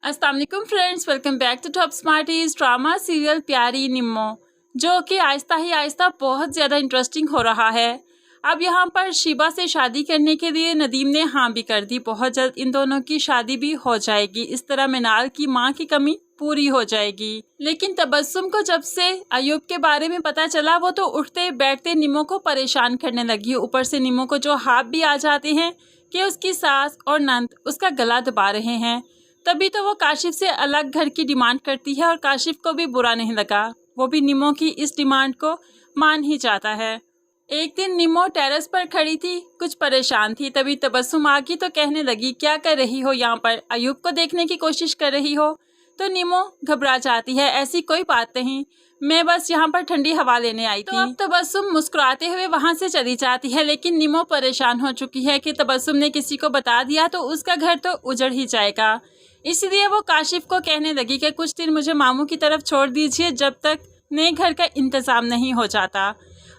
अस्सलाम वालेकुम friends, welcome back to top smarties. Drama serial Pyari Nimmo जो कि आहिस्ता ही आहिस्ता बहुत ज़्यादा इंटरेस्टिंग हो रहा है। अब यहाँ पर शिबा से शादी करने के लिए नदीम ने हाँ भी कर दी। बहुत जल्द इन दोनों की शादी भी हो जाएगी। इस तरह मिनाल की माँ की कमी पूरी हो जाएगी। लेकिन तबस्सुम को जब से अयूब के बारे में पता चला, वो तो उठते बैठते निम्मो को परेशान करने लगी। ऊपर से निम्मो को जो हाथ भी आ जाते हैं कि उसकी सास और नंद उसका गला दबा रहे हैं। तभी तो वो काशिफ से अलग घर की डिमांड करती है और काशिफ को भी बुरा नहीं लगा। वो भी निम्मो की इस डिमांड को मान ही जाता है। एक दिन निम्मो टेरेस पर खड़ी थी, कुछ परेशान थी। तभी तबस्सुम आ गई तो कहने लगी, क्या कर रही हो यहाँ पर? अयूब को देखने की कोशिश कर रही हो? तो निम्मो घबरा जाती है, ऐसी कोई बात नहीं, मैं बस यहाँ पर ठंडी हवा लेने आई थी। तो अब तबस्सुम मुस्कुराते हुए वहाँ से चली जाती है। लेकिन निम्मो परेशान हो चुकी है कि तबस्सुम ने किसी को बता दिया तो उसका घर तो उजड़ ही जाएगा। इसलिए वो काशिफ को कहने लगी कि कुछ दिन मुझे मामू की तरफ छोड़ दीजिए जब तक नए घर का इंतज़ाम नहीं हो जाता।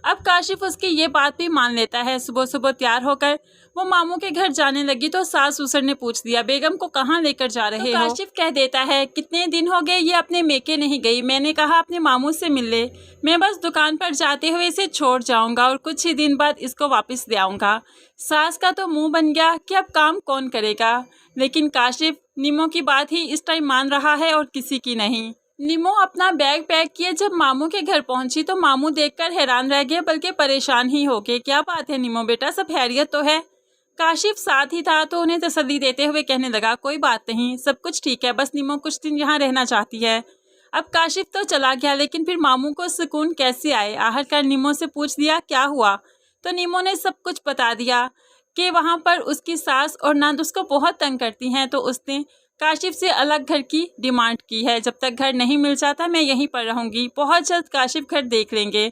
अब काशिफ उसकी ये बात भी मान लेता है। सुबह सुबह तैयार होकर वो मामू के घर जाने लगी तो सास ससुर ने पूछ दिया, बेगम को कहाँ लेकर जा रहे हो? काशिफ कह देता है, कितने दिन हो गए ये अपने मेके नहीं गई। मैंने कहा अपने मामू से मिल ले, मैं बस दुकान पर जाते हुए इसे छोड़ जाऊंगा और कुछ ही दिन बाद इसको वापस ले आऊंगा। सास का तो मुंह बन गया कि अब काम कौन करेगा। लेकिन काशिफ निम्मो की बात ही इस टाइम मान रहा है और किसी की नहीं। निम्मो अपना बैग पैक किए जब मामू के घर पहुंची तो मामू देखकर हैरान रह गए, बल्कि परेशान ही हो गए। क्या बात है निम्मो बेटा, सब खैरियत तो है? काशिफ साथ ही था तो उन्हें तसल्ली देते हुए कहने लगा, कोई बात नहीं, सब कुछ ठीक है, बस निम्मो कुछ दिन यहाँ रहना चाहती है। अब काशिफ तो चला गया, लेकिन फिर मामू को सुकून कैसे आए? आखिरकार निम्मो से पूछ दिया क्या हुआ, तो निम्मो ने सब कुछ बता दिया कि वहाँ पर उसकी सास और नंद उसको बहुत तंग करती हैं। तो उसने काशिफ से अलग घर की डिमांड की है। जब तक घर नहीं मिल जाता मैं यहीं पर रहूँगी, बहुत जल्द काशिफ घर देख लेंगे।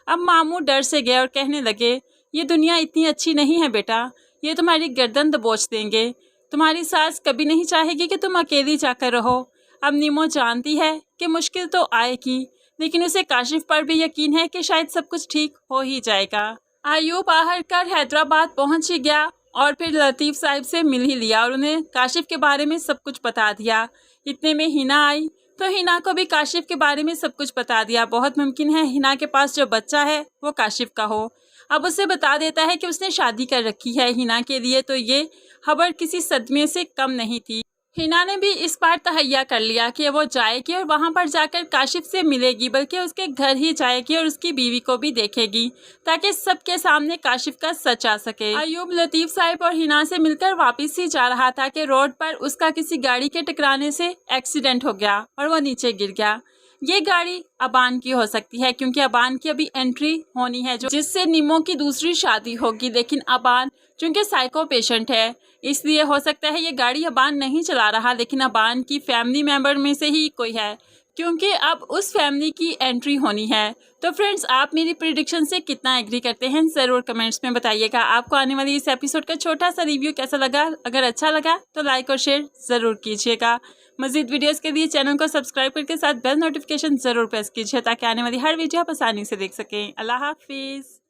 अब मामू डर से गए और कहने लगे, ये दुनिया इतनी अच्छी नहीं है बेटा, ये तुम्हारी गर्दन दबोच देंगे। तुम्हारी सास कभी नहीं चाहेगी कि तुम अकेली जाकर रहो। अब निम्मो जानती है कि मुश्किल तो आएगी, लेकिन उसे काशिफ पर भी यकीन है कि शायद सब कुछ ठीक हो ही जाएगा। अयूब आखिरकार हैदराबाद पहुंच ही गया और फिर लतीफ़ साहब से मिल ही लिया और उन्हें काशिफ के बारे में सब कुछ बता दिया। इतने में हिना आई तो हिना को भी काशिफ के बारे में सब कुछ बता दिया। बहुत मुमकिन है हिना के पास जो बच्चा है वो काशिफ का हो। अब उसे बता देता है कि उसने शादी कर रखी है हिना के लिए। तो ये खबर किसी सदमे से कम नहीं थी। हिना ने भी इस बार तहैया कर लिया कि वो जाएगी और वहां पर जाकर काशिफ से मिलेगी, बल्कि उसके घर ही जाएगी और उसकी बीवी को भी देखेगी ताकि सबके सामने काशिफ का सच आ सके। अयूब लतीफ़ साहब और हिना से मिलकर वापस ही जा रहा था कि रोड पर उसका किसी गाड़ी के टकराने से एक्सीडेंट हो गया और वो नीचे गिर गया। ये गाड़ी अबान की हो सकती है क्योंकि अबान की अभी एंट्री होनी है जिससे निम्मो की दूसरी शादी होगी। लेकिन अबान चूंकि साइको पेशेंट है, इसलिए हो सकता है ये गाड़ी अबान नहीं चला रहा, लेकिन अबान की फैमिली मेंबर में से ही कोई है, क्योंकि अब उस फैमिली की एंट्री होनी है। तो फ्रेंड्स, आप मेरी प्रेडिक्शन से कितना एग्री करते हैं ज़रूर कमेंट्स में बताइएगा। आपको आने वाली इस एपिसोड का छोटा सा रिव्यू कैसा लगा? अगर अच्छा लगा तो लाइक और शेयर ज़रूर कीजिएगा। मज़ीद वीडियोस के लिए चैनल को सब्सक्राइब करके साथ बेल नोटिफिकेशन ज़रूर प्रेस कीजिए ताकि आने वाली हर वीडियो आप आसानी से देख सकें। अल्लाह हाफिज़।